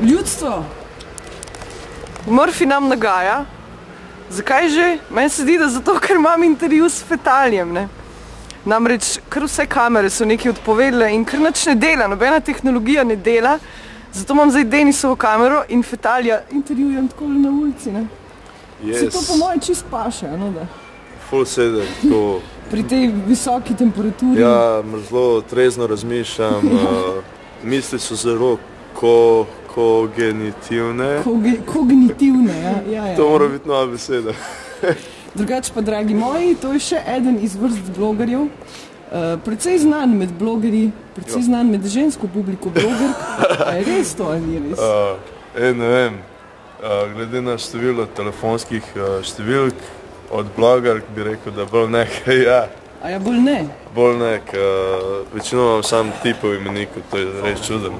Ljudstvo! Murphy nam nagaja. Zakaj že? Meni se zdi, da zato, ker imam intervju s Fetaljem, ne. Namreč, kar vse kamere so nekaj odpovedle in kar nič ne dela, nobena tehnologija ne dela. Zato imam zdaj Denisovo kamero in Fetalja intervjujem takole na ulici, ne. Se to po moje čist paše, no da? Ful sede, tako... Pri tej visoki temperaturi. Ja, zelo trezno razmišljam, misli so zelo kognitivne. Kognitivne, ja. To mora biti nova beseda. Drugače pa, dragi moji, to je še eden iz vrst blogerjev. Precej znan med blogerji, precej znan med žensko publiko bloger. A je res to, ali ni res? Ne vem, glede na število telefonskih številk od blogerk bi rekel, da bolj nekaj, ja. A ja, bolj ne? Bolj nek, večino imam sam tipov imeniku, to je res čudem.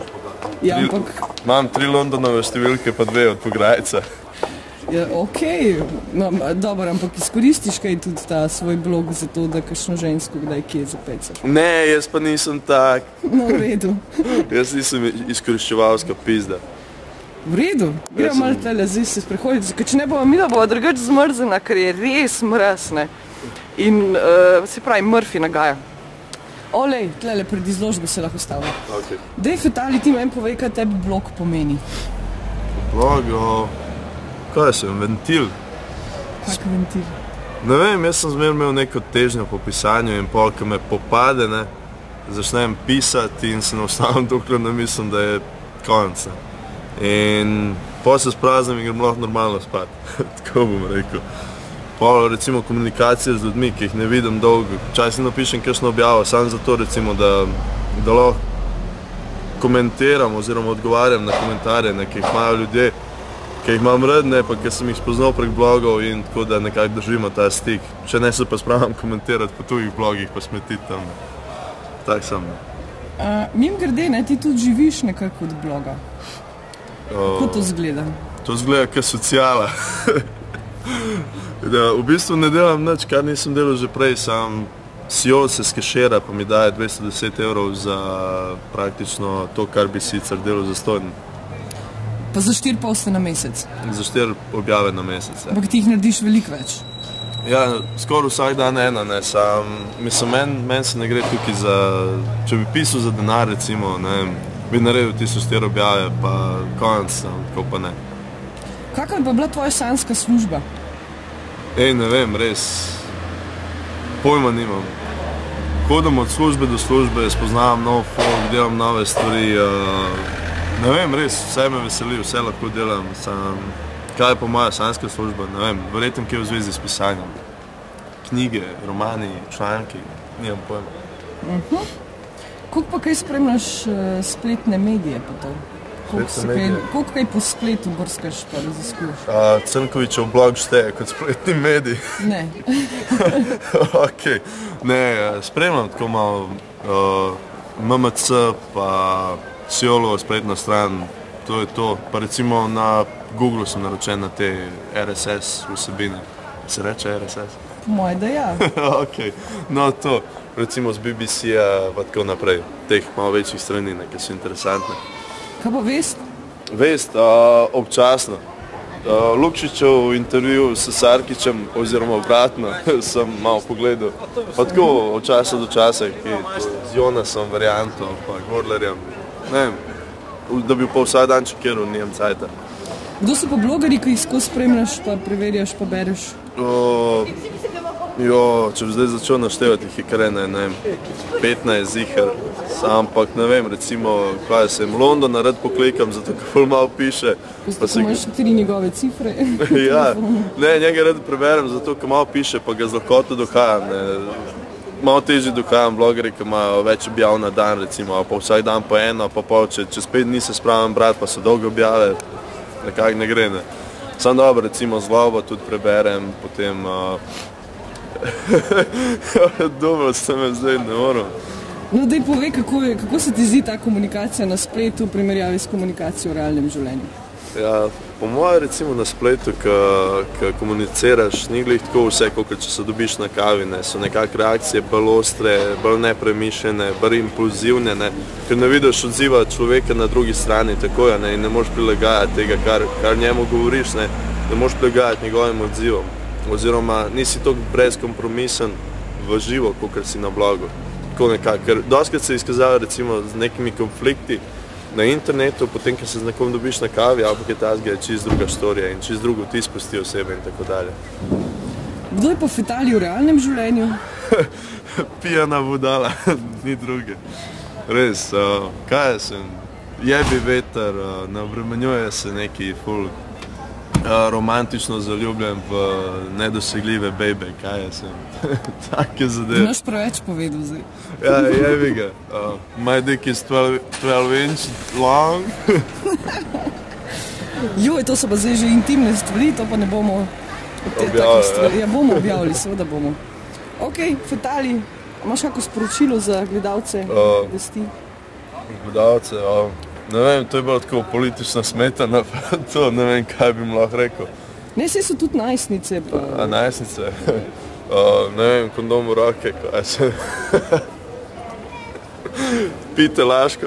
Ja, ampak... Imam 3 Londonove številke, pa 2 od Pograjca. Ja, okej, no, dobro, ampak izkoristiš kaj tudi ta svoj blog za to, da kakšno žensko kdaj kje zapecaš? Ne, jaz pa nisem tak. No, v redu. Jaz nisem izkoriščevalska pizda. V redu, gremo malo tele zdaj se sprehoditi, ker če ne bova mila, bova drugač zmrzena, ker je res mraz, ne. In se pravi, Murphy nagaja. Olej, tlele pred izložbo se lahko stavlja. Okay. Dej, Fetali, ti meni povej, kaj tebi blog pomeni. Blog, kaj sem, ventil? Kak ventil? Ne vem, jaz sem zmer imel neko težnjo po pisanju in pol, ko me popade, ne, začnem pisati in se naostavim dokler ne mislim, da je konec. In pol se spraznim in grem lahko normalno spat, tako bom rekel. Pol recimo komunikacije z ljudmi, ki jih ne vidim dolgo, včasih napišem kakšno objavo, samo zato recimo, da lahko komentiram oziroma odgovarjam na komentarje, ki jih imajo ljudje, ki jih imam rad, ne, pa ki sem jih spoznal prek blogov in tako da nekako držimo ta stik. Če ne se pa spravim komentirati po tujih blogih, pa smetiti tam. Tak sem. Mimogrede, ne, ti tudi živiš nekako od bloga. Kako to zgleda? To zgleda kot sociala. V bistvu ne delam nič, kar nisem delal že prej, sam CEO se skešera, pa mi daje 210 € za praktično to, kar bi sicer delal zastojno. Pa za 4 poste na mesec? Za 4 objave na mesec, ja. Ampak ti jih narediš veliko več? Ja, skoraj vsak dan ena, ne, sam, mislim, meni se ne gre tukaj za, če bi pisal za denar, recimo, ne vem, bi naredil 4 objave, pa konec, tako pa ne. Kakva je pa bila tvoja sanjska služba? Ne vem, res, pojma nimam. Hodim od službe do službe, spoznavam nov folk, delam nove stvari, ne vem, res, vse me veseli, vse lahko delam, sam, kaj je pa moja sanjska služba, ne vem, verjetno kje v zvezi s pisanjem. Knjige, romani, članki, nimam pojma. Koliko pa kaj spremljaš spletne medije pa to? Koliko kaj po spletu brskaš pa raziskuješ? Crnkovićev blog šteje kot spletni medij? Ne. Ok, ne, spremljam tako malo MMC pa Siolovo spletna stran, to je to. Pa recimo na Google sem naročen na te RSS vsebine. Se reče RSS? Moje da ja. Ok, no to, recimo z BBC-a pa tako naprej, teh malo večjih strani, ki so interesantne. Kaj pa vest? Vest, občasno. Lukšičev intervju s Sarkićem, oziroma obratno, sem malo pogledal. Pa tako od časa do časa, z Jonasom, varianto, pa Gorlerjem. Ne vem, da bi pa vsak dan čekiral, nijem cajta. Kdo so pa blogerji, ki jih skozi spremljaš, pa preverjaš, pa bereš? Če bi zdaj začel naštevati, jih je kar ne vem, 15 ziher. Ampak ne vem, recimo, kaj sem, Londona rad poklikam, zato ker ful malo piše. Ko imaš 4 njegove cifre. Ja, ne, njega rad preberem, zato ker malo piše, pa ga z lahkoto dohajam. Malo težje dohajam blogerje, ki imajo več objav na dan, recimo, pa vsak dan po eno, pa pol, če 5 dni se spravim brati, pa so dolge objave, nekako ne gre, ne. Sam dobro, recimo, Zlobo tudi preberem, potem... Dobro, se me zdaj ne moram. No, daj povej, kako se ti zdi ta komunikacija na spletu v primerjavi s komunikacijo v realnem življenju? Ja, po mojem recimo na spletu, ko komuniciraš, ni glih tako vse, kot če se dobiš na kavi, ne. So nekako reakcije bolj ostre, bolj nepremišljene, bolj impulzivne, ne. Ker ne vidiš odziva človeka na drugi strani tako, ne, in ne moreš prilagajati tega, kar njemu govoriš, ne moreš prilagajati njegovim odzivom. Oziroma nisi toliko brezkompromisen v živo, kot si na blogu. Tako nekako, ker dostikrat se izkazava recimo z nekimi konflikti na internetu, potem, ko se z nekom dobiš na kavi, ampak je tazga je čist druga štorija in čist drugo ti spusti osebe in tako dalje. Kdo je pa fetalij v realnem življenju? Pijana budala, ni druge. Res, kaj sem, jebi veter, naobremenjuje se neki ful romantično zaljubljen v nedosegljive bejbe, kaj sem, take zadeve. Imaš preveč povedal zdaj. Ja, jebi ga. My dick is 12 inch long. Joj, to so pa zdaj že intimne stvari, to pa ne bomo objavili. Ja, bomo objavili, seveda bomo. Ok, fetalij, imaš kako sporočilo za gledalce, vesti? Gledalce, ne vem, to je bilo tako politična smetana, to ne vem, kaj bi mu lahko rekel. Ne, saj so tudi najstnice. Najstnice? Ne vem, kondom v roke, kaj se... Pite laško.